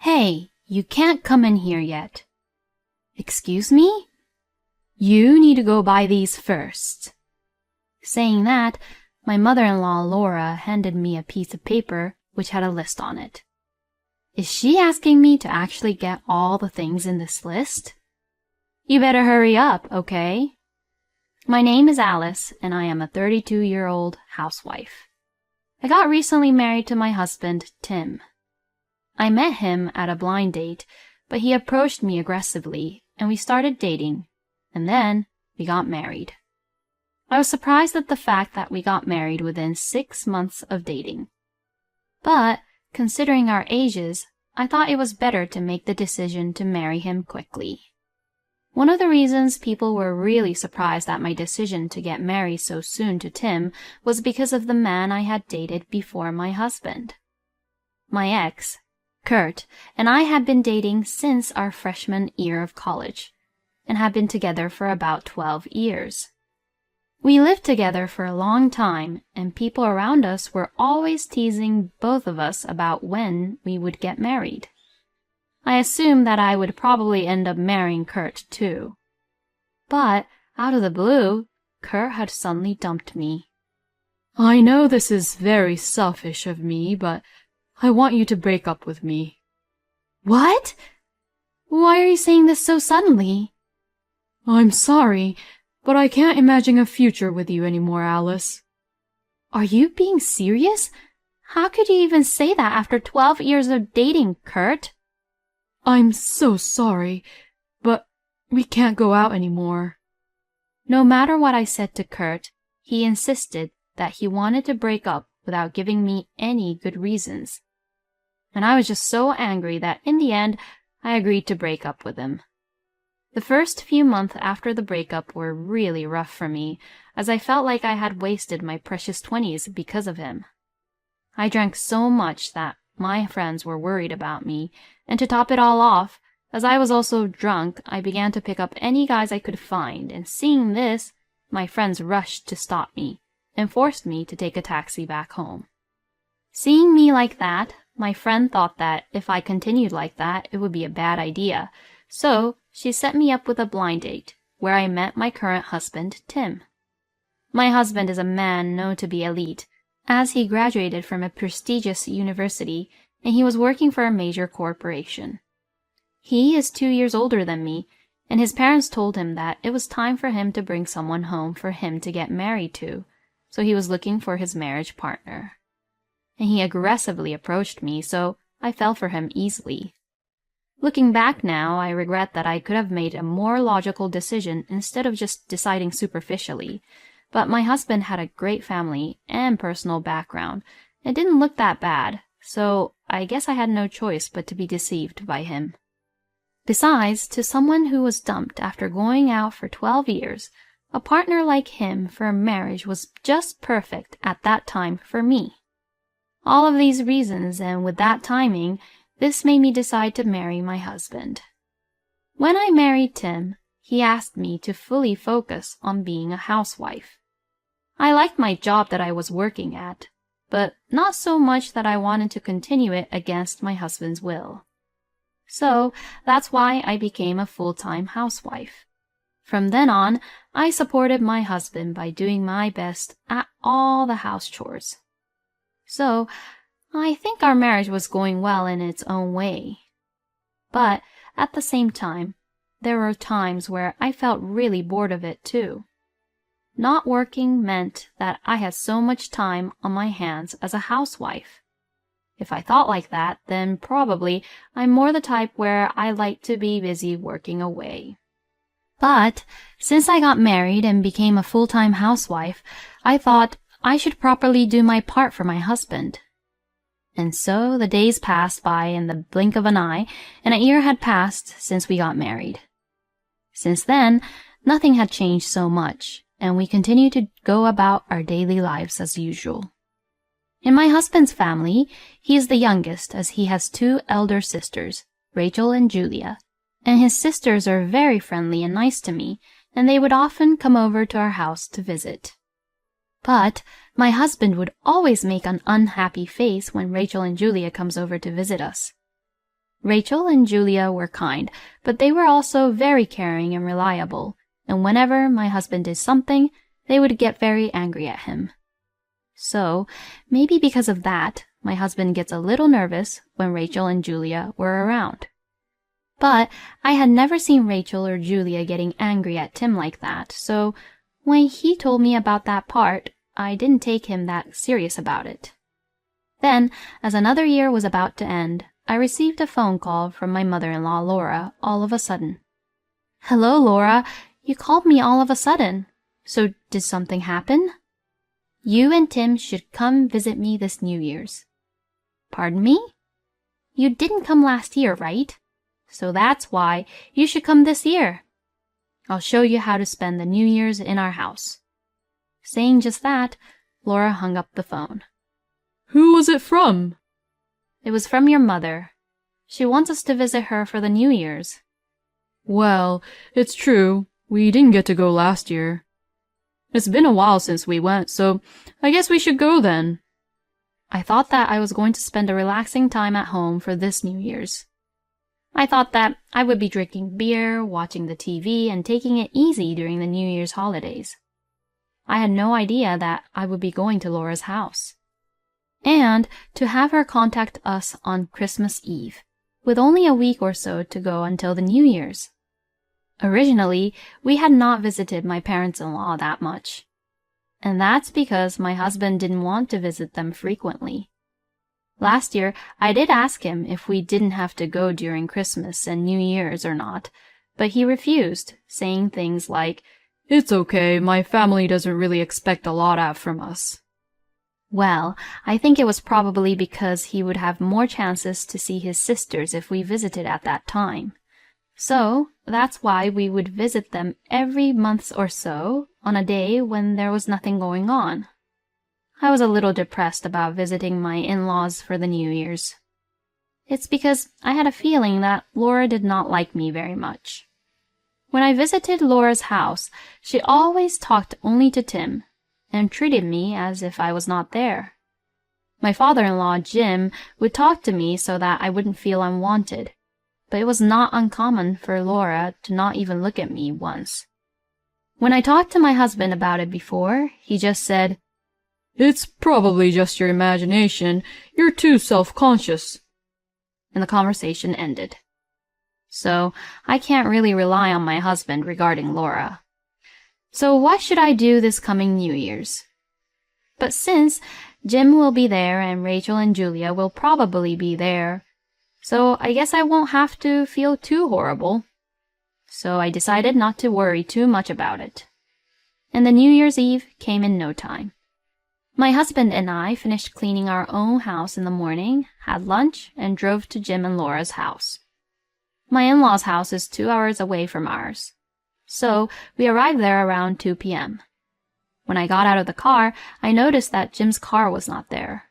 Hey, you can't come in here yet. Excuse me? You need to go buy these first. Saying that, my mother-in-law Laura handed me a piece of paper which had a list on it. Is she asking me to actually get all the things in this list? You better hurry up, okay? My name is Alice, and I am a 32-year-old housewife. I got recently married to my husband, Tim. I met him at a blind date, but he approached me aggressively, and we started dating, and then we got married. I was surprised at the fact that we got married within 6 months of dating. But, considering our ages, I thought it was better to make the decision to marry him quickly. One of the reasons people were really surprised at my decision to get married so soon to Tim was because of the man I had dated before my husband. My ex, Kurt, and I had been dating since our freshman year of college, and had been together for about 12 years. We lived together for a long time, and people around us were always teasing both of us about when we would get married. I assumed that I would probably end up marrying Kurt too. But, out of the blue, Kurt had suddenly dumped me. I know this is very selfish of me, but I want you to break up with me. What? Why are you saying this so suddenly? I'm sorry, but I can't imagine a future with you anymore, Alice. Are you being serious? How could you even say that after 12 years of dating, Kurt? I'm so sorry, but we can't go out anymore. No matter what I said to Kurt, he insisted that he wanted to break up without giving me any good reasons. And I was just so angry that in the end, I agreed to break up with him. The first few months after the breakup were really rough for me, as I felt like I had wasted my precious 20s because of him. I drank so much that my friends were worried about me, and to top it all off, as I was also drunk, I began to pick up any guys I could find, and seeing this, my friends rushed to stop me, and forced me to take a taxi back home. Seeing me like that, my friend thought that if I continued like that, it would be a bad idea, so she set me up with a blind date, where I met my current husband, Tim. My husband is a man known to be elite, as he graduated from a prestigious university, and he was working for a major corporation. He is 2 years older than me, and his parents told him that it was time for him to bring someone home for him to get married to, so he was looking for his marriage partner. And he aggressively approached me, so I fell for him easily. Looking back now, I regret that I could have made a more logical decision instead of just deciding superficially, but my husband had a great family and personal background. It didn't look that bad, so I guess I had no choice but to be deceived by him. Besides, to someone who was dumped after going out for 12 years, a partner like him for a marriage was just perfect at that time for me. All of these reasons, and with that timing, this made me decide to marry my husband. When I married Tim, he asked me to fully focus on being a housewife. I liked my job that I was working at, but not so much that I wanted to continue it against my husband's will. So that's why I became a full-time housewife. From then on, I supported my husband by doing my best at all the house chores. So I think our marriage was going well in its own way. But at the same time, there were times where I felt really bored of it too. Not working meant that I had so much time on my hands as a housewife. If I thought like that, then probably I'm more the type where I like to be busy working away. But since I got married and became a full-time housewife, I thought I should properly do my part for my husband. And so the days passed by in the blink of an eye, and a year had passed since we got married. Since then, nothing had changed so much, and we continued to go about our daily lives as usual. In my husband's family, he is the youngest as he has 2 elder sisters, Rachel and Julia, and his sisters are very friendly and nice to me, and they would often come over to our house to visit. But my husband would always make an unhappy face when Rachel and Julia comes over to visit us. Rachel and Julia were kind, but they were also very caring and reliable, and whenever my husband did something, they would get very angry at him. So, maybe because of that, my husband gets a little nervous when Rachel and Julia were around. But I had never seen Rachel or Julia getting angry at Tim like that, so when he told me about that part, I didn't take him that serious about it. Then, as another year was about to end, I received a phone call from my mother-in-law, Laura, all of a sudden. "Hello, Laura. You called me all of a sudden. So did something happen? You and Tim should come visit me this New Year's." "Pardon me? You didn't come last year, right? So that's why you should come this year. I'll show you how to spend the New Year's in our house." Saying just that, Laura hung up the phone. "Who was it from?" "It was from your mother. She wants us to visit her for the New Year's." "Well, it's true. We didn't get to go last year. It's been a while since we went, so I guess we should go then." I thought that I was going to spend a relaxing time at home for this New Year's. I thought that I would be drinking beer, watching the TV, and taking it easy during the New Year's holidays. I had no idea that I would be going to Laura's house. And to have her contact us on Christmas Eve, with only a week or so to go until the New Year's. Originally, we had not visited my parents-in-law that much. And that's because my husband didn't want to visit them frequently. Last year, I did ask him if we didn't have to go during Christmas and New Year's or not, but he refused, saying things like, "It's okay, my family doesn't really expect a lot out from us." Well, I think it was probably because he would have more chances to see his sisters if we visited at that time. So, that's why we would visit them every month or so, on a day when there was nothing going on. I was a little depressed about visiting my in-laws for the New Year's. It's because I had a feeling that Laura did not like me very much. When I visited Laura's house, she always talked only to Tim, and treated me as if I was not there. My father-in-law, Jim, would talk to me so that I wouldn't feel unwanted, but it was not uncommon for Laura to not even look at me once. When I talked to my husband about it before, he just said, "It's probably just your imagination. You're too self-conscious." And the conversation ended. So I can't really rely on my husband regarding Laura. So what should I do this coming New Year's? But since Jim will be there and Rachel and Julia will probably be there, so I guess I won't have to feel too horrible. So I decided not to worry too much about it. And the New Year's Eve came in no time. My husband and I finished cleaning our own house in the morning, had lunch, and drove to Jim and Laura's house. My in-laws' house is 2 hours away from ours. So we arrived there around 2 p.m. When I got out of the car, I noticed that Jim's car was not there.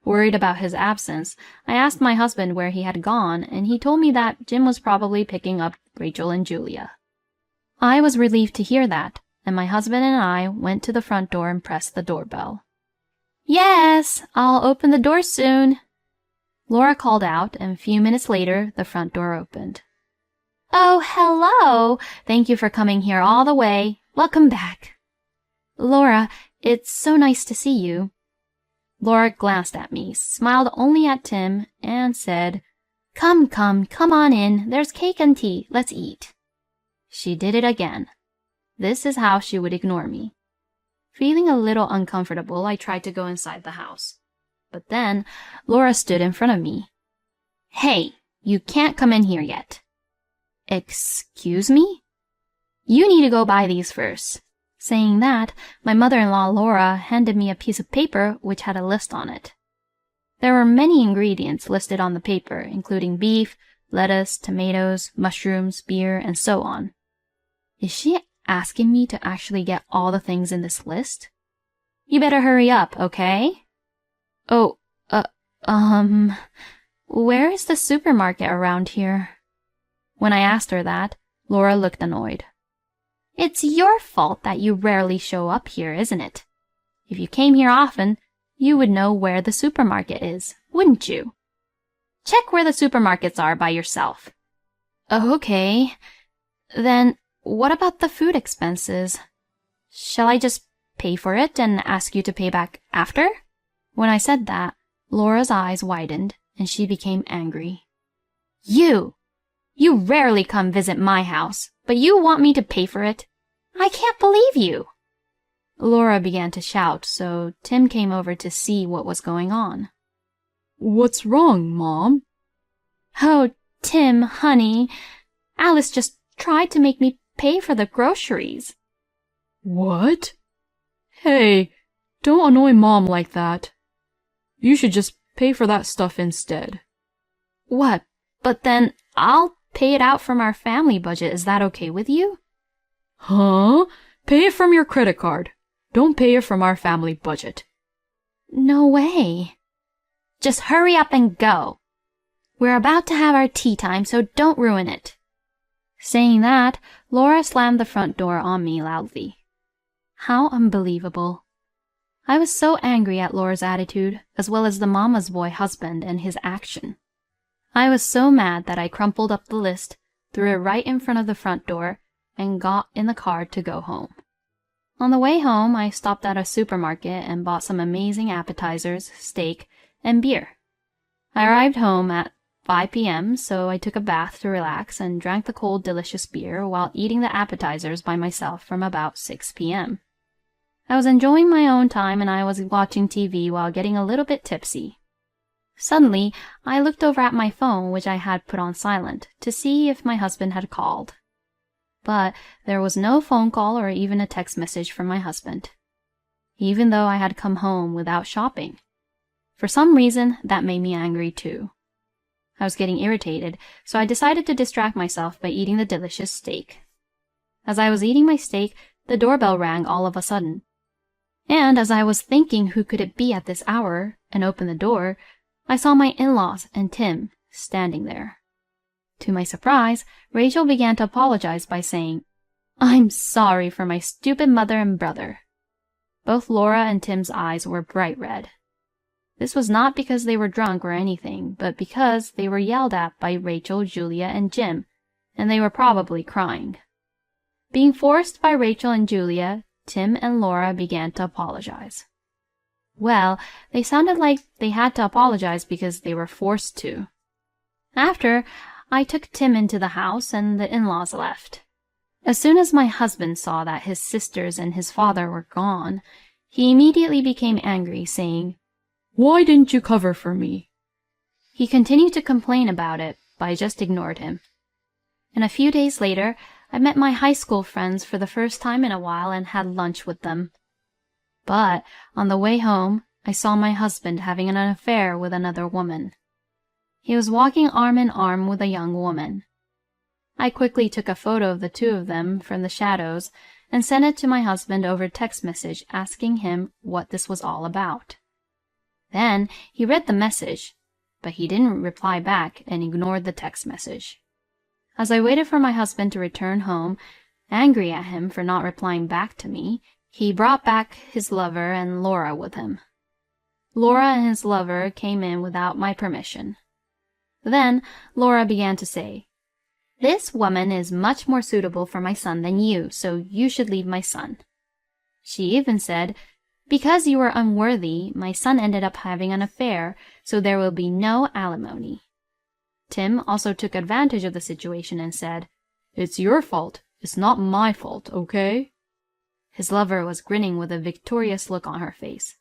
Worried about his absence, I asked my husband where he had gone, and he told me that Jim was probably picking up Rachel and Julia. I was relieved to hear that, and my husband and I went to the front door and pressed the doorbell. "Yes, I'll open the door soon," Laura called out, and a few minutes later, the front door opened. "Oh, hello! Thank you for coming here all the way. Welcome back." "Laura, it's so nice to see you." Laura glanced at me, smiled only at Tim, and said, Come on in. There's cake and tea. Let's eat." She did it again. This is how she would ignore me. Feeling a little uncomfortable, I tried to go inside the house. But then, Laura stood in front of me. "Hey, you can't come in here yet." "Excuse me?" "You need to go buy these first." Saying that, my mother-in-law Laura handed me a piece of paper which had a list on it. There were many ingredients listed on the paper, including beef, lettuce, tomatoes, mushrooms, beer, and so on. Is she asking me to actually get all the things in this list? You better hurry up, okay? Oh, where is the supermarket around here? When I asked her that, Laura looked annoyed. It's your fault that you rarely show up here, isn't it? If you came here often, you would know where the supermarket is, wouldn't you? Check where the supermarkets are by yourself. Oh, okay. Then what about the food expenses? Shall I just pay for it and ask you to pay back after? When I said that, Laura's eyes widened and she became angry. You rarely come visit my house, but you want me to pay for it? I can't believe you. Laura began to shout, so Tim came over to see what was going on. What's wrong, Mom? Oh, Tim, honey, Alice just tried to make me pay for the groceries. What? Hey, don't annoy Mom like that. You should just pay for that stuff instead. What? But then I'll pay it out from our family budget. Is that okay with you? Huh? Pay it from your credit card. Don't pay it from our family budget. No way. Just hurry up and go. We're about to have our tea time, so don't ruin it. Saying that, Laura slammed the front door on me loudly. How unbelievable. I was so angry at Laura's attitude, as well as the mama's boy husband and his action. I was so mad that I crumpled up the list, threw it right in front of the front door, and got in the car to go home. On the way home, I stopped at a supermarket and bought some amazing appetizers, steak, and beer. I arrived home at 5 p.m., so I took a bath to relax and drank the cold, delicious beer while eating the appetizers by myself from about 6 p.m. I was enjoying my own time and I was watching TV while getting a little bit tipsy. Suddenly, I looked over at my phone, which I had put on silent, to see if my husband had called. But there was no phone call or even a text message from my husband, even though I had come home without shopping. For some reason, that made me angry too. I was getting irritated, so I decided to distract myself by eating the delicious steak. As I was eating my steak, the doorbell rang all of a sudden. And as I was thinking who could it be at this hour, and opened the door, I saw my in-laws and Tim standing there. To my surprise, Rachel began to apologize by saying, "I'm sorry for my stupid mother and brother." Both Laura and Tim's eyes were bright red. This was not because they were drunk or anything, but because they were yelled at by Rachel, Julia, and Jim, and they were probably crying. Being forced by Rachel and Julia, Tim and Laura began to apologize. Well, they sounded like they had to apologize because they were forced to. After, I took Tim into the house and the in-laws left. As soon as my husband saw that his sisters and his father were gone, he immediately became angry, saying, "Why didn't you cover for me?" He continued to complain about it, but I just ignored him. And a few days later, I met my high school friends for the first time in a while and had lunch with them. But on the way home, I saw my husband having an affair with another woman. He was walking arm in arm with a young woman. I quickly took a photo of the two of them from the shadows and sent it to my husband over text message asking him what this was all about. Then he read the message, but he didn't reply back and ignored the text message. As I waited for my husband to return home, angry at him for not replying back to me, he brought back his lover and Laura with him. Laura and his lover came in without my permission. Then Laura began to say, "This woman is much more suitable for my son than you, so you should leave my son." She even said, "Because you were unworthy, my son ended up having an affair, so there will be no alimony." Tim also took advantage of the situation and said, "It's your fault. It's not my fault, okay?" His lover was grinning with a victorious look on her face.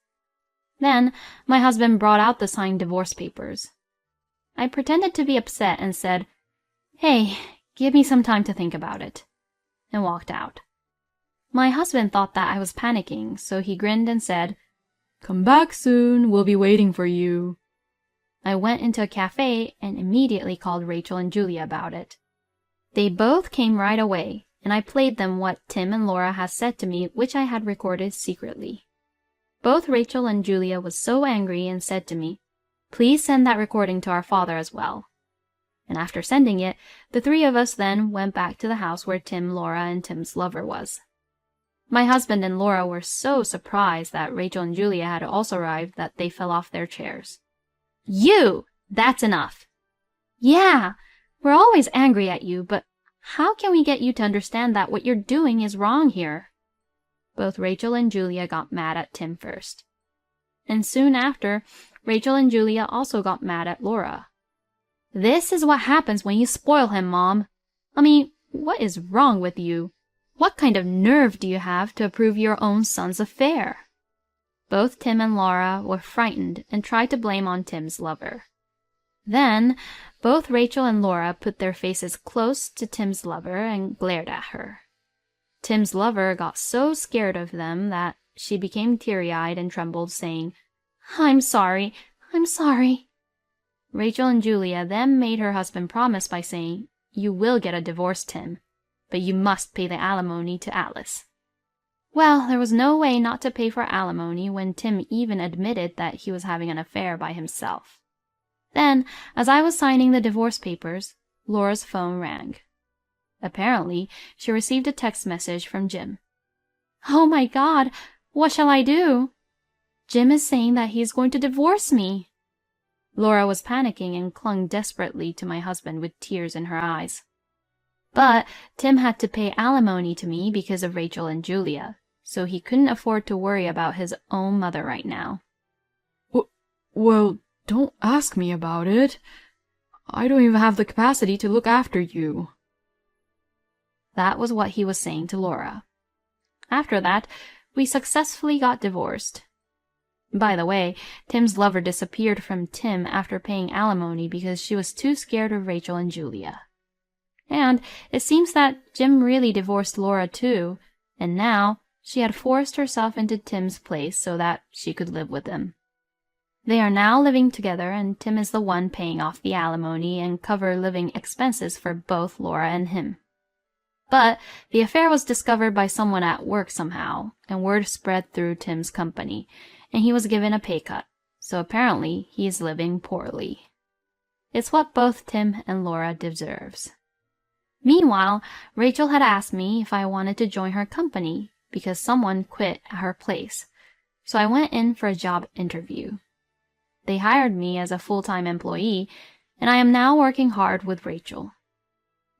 Then my husband brought out the signed divorce papers. I pretended to be upset and said, "Hey, give me some time to think about it," and walked out. My husband thought that I was panicking, so he grinned and said, "Come back soon, we'll be waiting for you." I went into a cafe and immediately called Rachel and Julia about it. They both came right away, and I played them what Tim and Laura had said to me, which I had recorded secretly. Both Rachel and Julia was so angry and said to me, "Please send that recording to our father as well." And after sending it, the three of us then went back to the house where Tim, Laura, and Tim's lover was. My husband and Laura were so surprised that Rachel and Julia had also arrived that they fell off their chairs. "You! That's enough. Yeah, we're always angry at you, but how can we get you to understand that what you're doing is wrong here? Both Rachel and Julia got mad at Tim first. And soon after, Rachel and Julia also got mad at Laura. This is what happens when you spoil him, Mom. I mean, what is wrong with you? What kind of nerve do you have to approve your own son's affair? Both Tim and Laura were frightened and tried to blame on Tim's lover. Then, both Rachel and Laura put their faces close to Tim's lover and glared at her. Tim's lover got so scared of them that she became teary-eyed and trembled, saying, "I'm sorry, I'm sorry." Rachel and Julia then made her husband promise by saying, "You will get a divorce, Tim, but you must pay the alimony to Alice." Well, there was no way not to pay for alimony when Tim even admitted that he was having an affair by himself. Then, as I was signing the divorce papers, Laura's phone rang. Apparently, she received a text message from Jim. "Oh my God, what shall I do? Jim is saying that he is going to divorce me." Laura was panicking and clung desperately to my husband with tears in her eyes. But Tim had to pay alimony to me because of Rachel and Julia, so he couldn't afford to worry about his own mother right now. Well, don't ask me about it. I don't even have the capacity to look after you. That was what he was saying to Laura. After that, we successfully got divorced. By the way, Tim's lover disappeared from Tim after paying alimony because she was too scared of Rachel and Julia. And it seems that Jim really divorced Laura too, and now she had forced herself into Tim's place so that she could live with him. They are now living together, and Tim is the one paying off the alimony and cover living expenses for both Laura and him. But the affair was discovered by someone at work somehow, and word spread through Tim's company, and he was given a pay cut, so apparently he is living poorly. It's what both Tim and Laura deserves. Meanwhile, Rachel had asked me if I wanted to join her company because someone quit at her place, so I went in for a job interview. They hired me as a full-time employee, and I am now working hard with Rachel.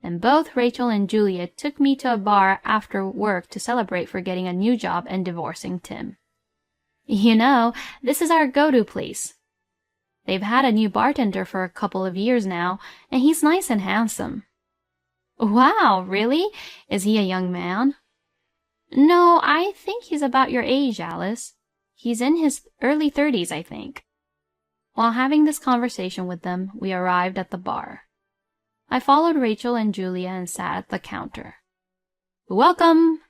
And both Rachel and Julia took me to a bar after work to celebrate for getting a new job and divorcing Tim. You know, this is our go-to place. They've had a new bartender for a couple of years now, and he's nice and handsome. Wow, really? Is he a young man? No, I think he's about your age, Alice. He's in his early 30s, I think. While having this conversation with them, we arrived at the bar. I followed Rachel and Julia and sat at the counter. "Welcome!"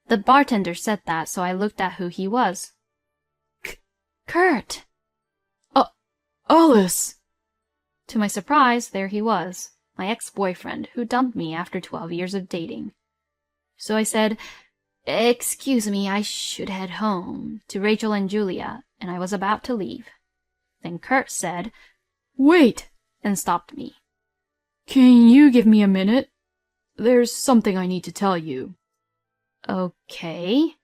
The bartender said that, so I looked at who he was. Kurt! Alice! To my surprise, there he was, my ex-boyfriend, who dumped me after 12 years of dating. So I said, "Excuse me, I should head home," to Rachel and Julia, and I was about to leave. Then Kurt said, "Wait!" and stopped me. "Can you give me a minute? There's something I need to tell you." Okay.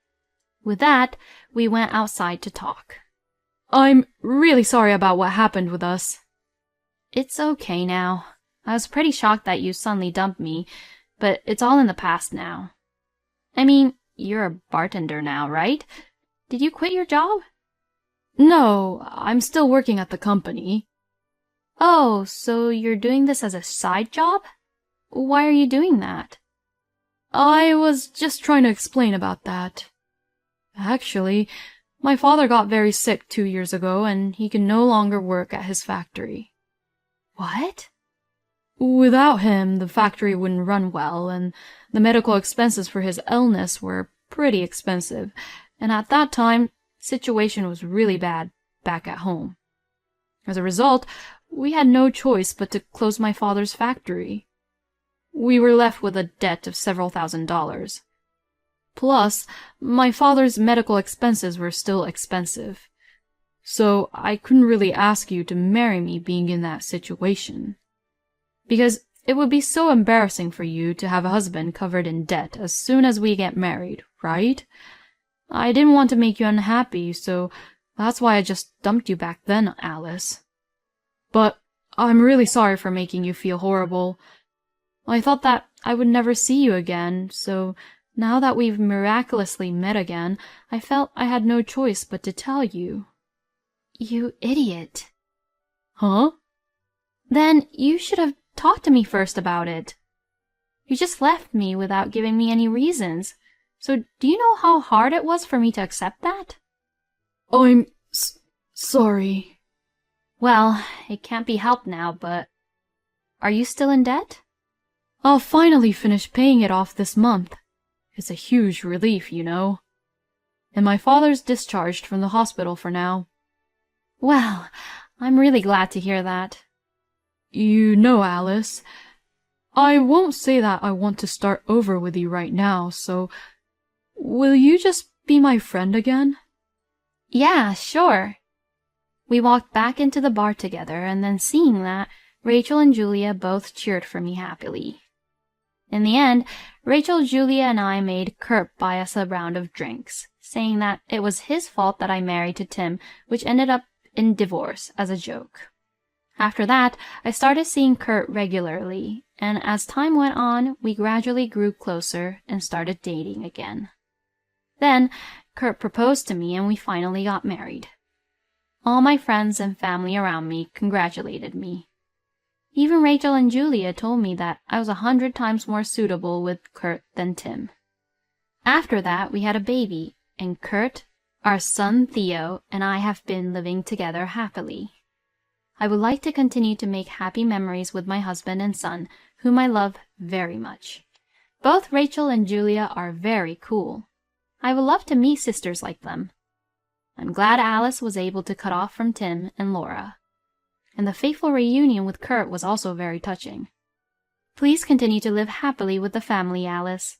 With that, we went outside to talk. "I'm really sorry about what happened with us." It's okay now. I was pretty shocked that you suddenly dumped me, but it's all in the past now. I mean, you're a bartender now, right? Did you quit your job? No, I'm still working at the company. Oh, so you're doing this as a side job? Why are you doing that? I was just trying to explain about that. Actually, my father got very sick 2 years ago, and he can no longer work at his factory. What? Without him, the factory wouldn't run well, and the medical expenses for his illness were pretty expensive, and at that time, the situation was really bad back at home. As a result, we had no choice but to close my father's factory. We were left with a debt of several $1,000s. Plus, my father's medical expenses were still expensive. So I couldn't really ask you to marry me being in that situation. Because it would be so embarrassing for you to have a husband covered in debt as soon as we get married, right? I didn't want to make you unhappy, so that's why I just dumped you back then, Alice. But I'm really sorry for making you feel horrible. I thought that I would never see you again, so now that we've miraculously met again, I felt I had no choice but to tell you. You idiot. Huh? Then you should have talked to me first about it. You just left me without giving me any reasons. So do you know how hard it was for me to accept that? I'm sorry. Well, it can't be helped now, but are you still in debt? I'll finally finish paying it off this month. It's a huge relief, you know. And my father's discharged from the hospital for now. Well, I'm really glad to hear that. You know, Alice, I won't say that I want to start over with you right now, so will you just be my friend again? Yeah, sure. We walked back into the bar together, and then seeing that, Rachel and Julia both cheered for me happily. In the end, Rachel, Julia, and I made Kurt buy us a round of drinks, saying that it was his fault that I married to Tim, which ended up in divorce as a joke. After that, I started seeing Kurt regularly, and as time went on, we gradually grew closer and started dating again. Then, Kurt proposed to me and we finally got married. All my friends and family around me congratulated me. Even Rachel and Julia told me that I was 100 times more suitable with Kurt than Tim. After that, we had a baby, and Kurt, our son Theo, and I have been living together happily. I would like to continue to make happy memories with my husband and son, whom I love very much. Both Rachel and Julia are very cool. I would love to meet sisters like them. I'm glad Alice was able to cut off from Tim and Laura. And the fateful reunion with Kurt was also very touching. Please continue to live happily with the family, Alice.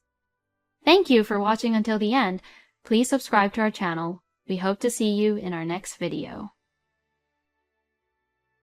Thank you for watching until the end. Please subscribe to our channel. We hope to see you in our next video.